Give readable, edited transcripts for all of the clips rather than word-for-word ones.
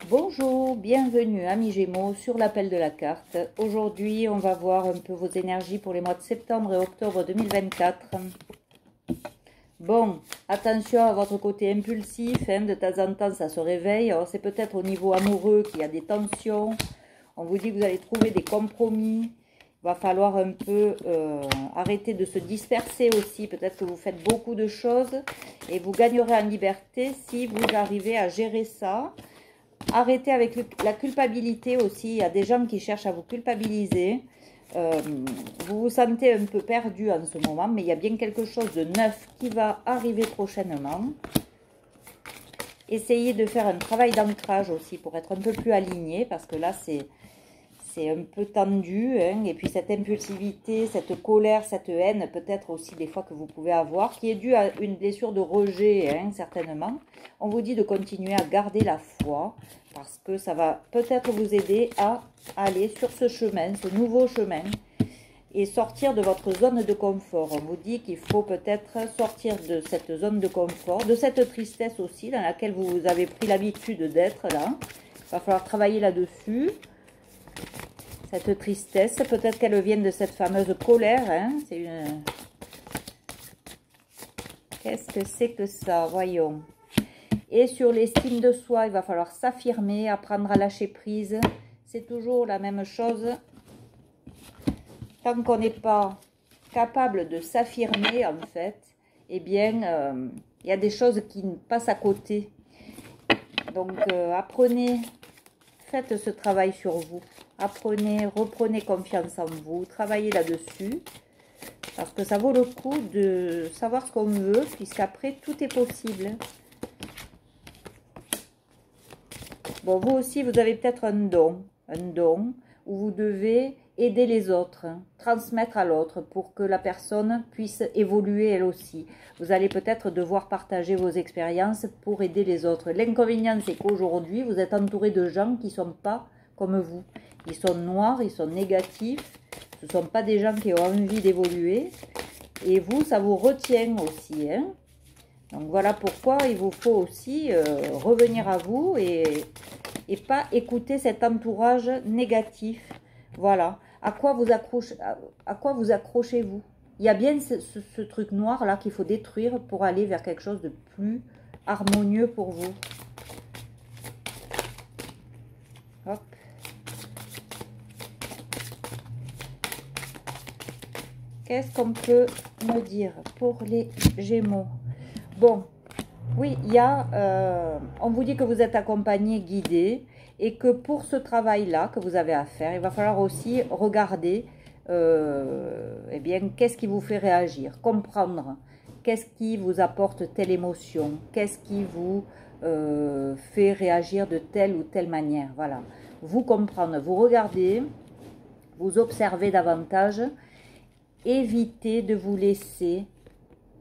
Bonjour, bienvenue amis Gémeaux sur l'appel de la carte. Aujourd'hui, on va voir un peu vos énergies pour les mois de septembre et octobre 2024. Bon, attention à votre côté impulsif, de temps en temps ça se réveille. Alors c'est peut-être au niveau amoureux qu'il y a des tensions. On vous dit que vous allez trouver des compromis. Il va falloir un peu arrêter de se disperser aussi. Peut-être que vous faites beaucoup de choses et vous gagnerez en liberté si vous arrivez à gérer ça. Arrêtez avec la culpabilité aussi. Il y a des gens qui cherchent à vous culpabiliser. Vous vous sentez un peu perdu en ce moment, mais il y a bien quelque chose de neuf qui va arriver prochainement. Essayez de faire un travail d'ancrage aussi pour être un peu plus aligné, parce que là, c'est un peu tendu. Et puis cette impulsivité, cette colère, cette haine, peut-être aussi des fois que vous pouvez avoir, qui est due à une blessure de rejet, certainement. On vous dit de continuer à garder la foi, parce que ça va peut-être vous aider à aller sur ce chemin, ce nouveau chemin, et sortir de votre zone de confort. On vous dit qu'il faut peut-être sortir de cette zone de confort, de cette tristesse aussi, dans laquelle vous avez pris l'habitude d'être là. Il va falloir travailler là-dessus. Cette tristesse, peut-être qu'elle vient de cette fameuse colère. C'est une... Qu'est-ce que c'est que ça? Voyons. Et sur l'estime de soi, il va falloir s'affirmer, apprendre à lâcher prise. C'est toujours la même chose. Tant qu'on n'est pas capable de s'affirmer, en fait, eh bien, il y a des choses qui passent à côté. Donc, apprenez, faites ce travail sur vous. Apprenez, reprenez confiance en vous, travaillez là-dessus. Parce que ça vaut le coup de savoir ce qu'on veut, puisqu'après, tout est possible. Bon, vous aussi, vous avez peut-être un don où vous devez aider les autres, transmettre à l'autre pour que la personne puisse évoluer elle aussi. Vous allez peut-être devoir partager vos expériences pour aider les autres. L'inconvénient, c'est qu'aujourd'hui, vous êtes entouré de gens qui ne sont pas comme vous. Ils sont noirs, ils sont négatifs, ce ne sont pas des gens qui ont envie d'évoluer. Et vous, ça vous retient aussi. Donc voilà pourquoi il vous faut aussi revenir à vous et pas écouter cet entourage négatif. Voilà. À quoi vous accrochez-vous? Il y a bien ce truc noir là qu'il faut détruire pour aller vers quelque chose de plus harmonieux pour vous. Hop. Qu'est-ce qu'on peut me dire pour les Gémeaux? Bon, oui, il y a, on vous dit que vous êtes accompagné, guidé, et que pour ce travail-là que vous avez à faire, il va falloir aussi regarder, eh bien, qu'est-ce qui vous fait réagir, comprendre, qu'est-ce qui vous apporte telle émotion, qu'est-ce qui vous fait réagir de telle ou telle manière, voilà. Vous comprendre, vous regardez, vous observez davantage, évitez de vous laisser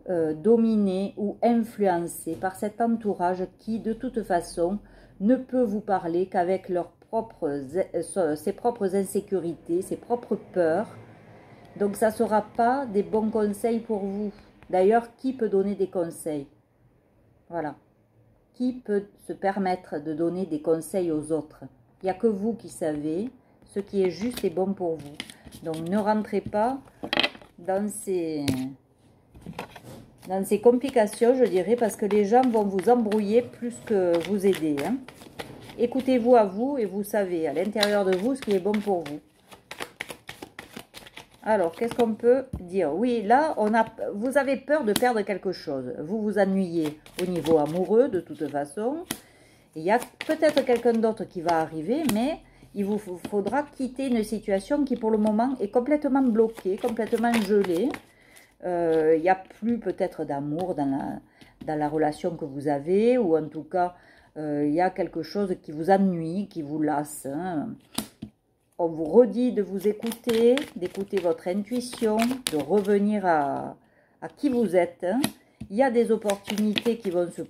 dominé ou influencé par cet entourage qui, de toute façon, ne peut vous parler qu'avec ses propres insécurités, ses propres peurs. Donc, ça ne sera pas des bons conseils pour vous. D'ailleurs, qui peut donner des conseils? Voilà. Qui peut se permettre de donner des conseils aux autres? Il n'y a que vous qui savez ce qui est juste et bon pour vous. Donc, ne rentrez pas dans ces complications, je dirais, parce que les gens vont vous embrouiller plus que vous aider. Écoutez-vous à vous et vous savez à l'intérieur de vous ce qui est bon pour vous. Alors, qu'est-ce qu'on peut dire? Oui, là, vous avez peur de perdre quelque chose. Vous vous ennuyez au niveau amoureux, de toute façon. Il y a peut-être quelqu'un d'autre qui va arriver, mais il vous faudra quitter une situation qui, pour le moment, est complètement bloquée, complètement gelée. Il n'y a plus peut-être d'amour dans la relation que vous avez, ou en tout cas, il y a quelque chose qui vous ennuie, qui vous lasse. On vous redit de vous écouter, d'écouter votre intuition, de revenir à qui vous êtes. Il y a des opportunités qui vont se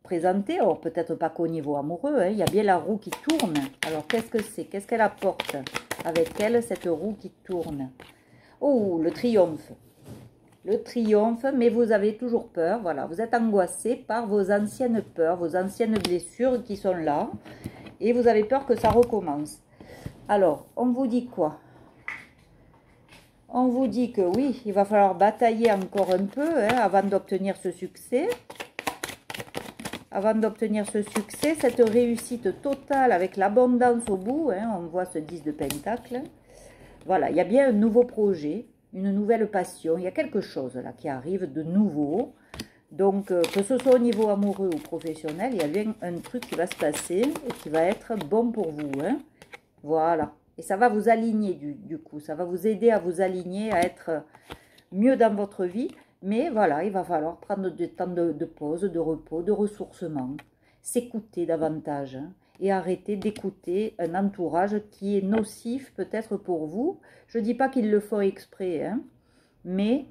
présenter, alors peut-être pas qu'au niveau amoureux, il y a bien la roue qui tourne. Alors qu'est-ce que c'est? Qu'est-ce qu'elle apporte avec elle, cette roue qui tourne? Oh, le triomphe. Le triomphe, mais vous avez toujours peur, voilà, vous êtes angoissé par vos anciennes peurs, vos anciennes blessures qui sont là, Et vous avez peur que ça recommence. Alors, on vous dit quoi? On vous dit que oui, il va falloir batailler encore un peu hein, avant d'obtenir ce succès. Avant d'obtenir ce succès, cette réussite totale avec l'abondance au bout, hein, on voit ce 10 de Pentacle. Voilà, il y a bien un nouveau projet, une nouvelle passion, il y a quelque chose là qui arrive de nouveau. Donc, que ce soit au niveau amoureux ou professionnel, il y a bien un truc qui va se passer et qui va être bon pour vous. Hein. Voilà, et ça va vous aligner du coup, ça va vous aider à vous aligner, à être mieux dans votre vie. Mais voilà, il va falloir prendre du temps de pause, de repos, de ressourcement, s'écouter davantage hein, et arrêter d'écouter un entourage qui est nocif peut-être pour vous. Je ne dis pas qu'ils le font exprès, hein, mais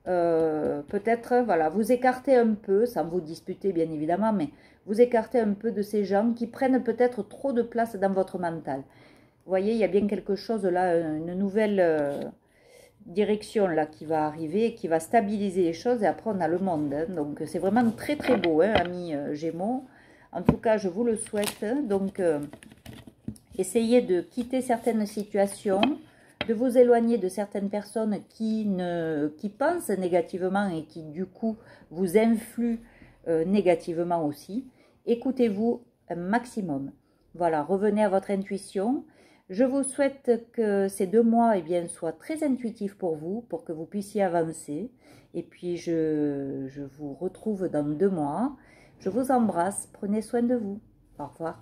peut-être voilà, vous écartez un peu, sans vous disputer bien évidemment, mais vous écartez un peu de ces gens qui prennent peut-être trop de place dans votre mental. Vous voyez, il y a bien quelque chose là, une nouvelle... direction là qui va arriver et qui va stabiliser les choses et après on a le monde hein. Donc c'est vraiment très très beau hein, amis Gémeaux, en tout cas je vous le souhaite hein. Donc essayez de quitter certaines situations, de vous éloigner de certaines personnes qui pensent négativement et qui du coup vous influent négativement aussi. Écoutez-vous un maximum, voilà, revenez à votre intuition. Je vous souhaite que ces 2 mois eh bien, soient très intuitifs pour vous, pour que vous puissiez avancer. Et puis, je vous retrouve dans 2 mois. Je vous embrasse. Prenez soin de vous. Au revoir.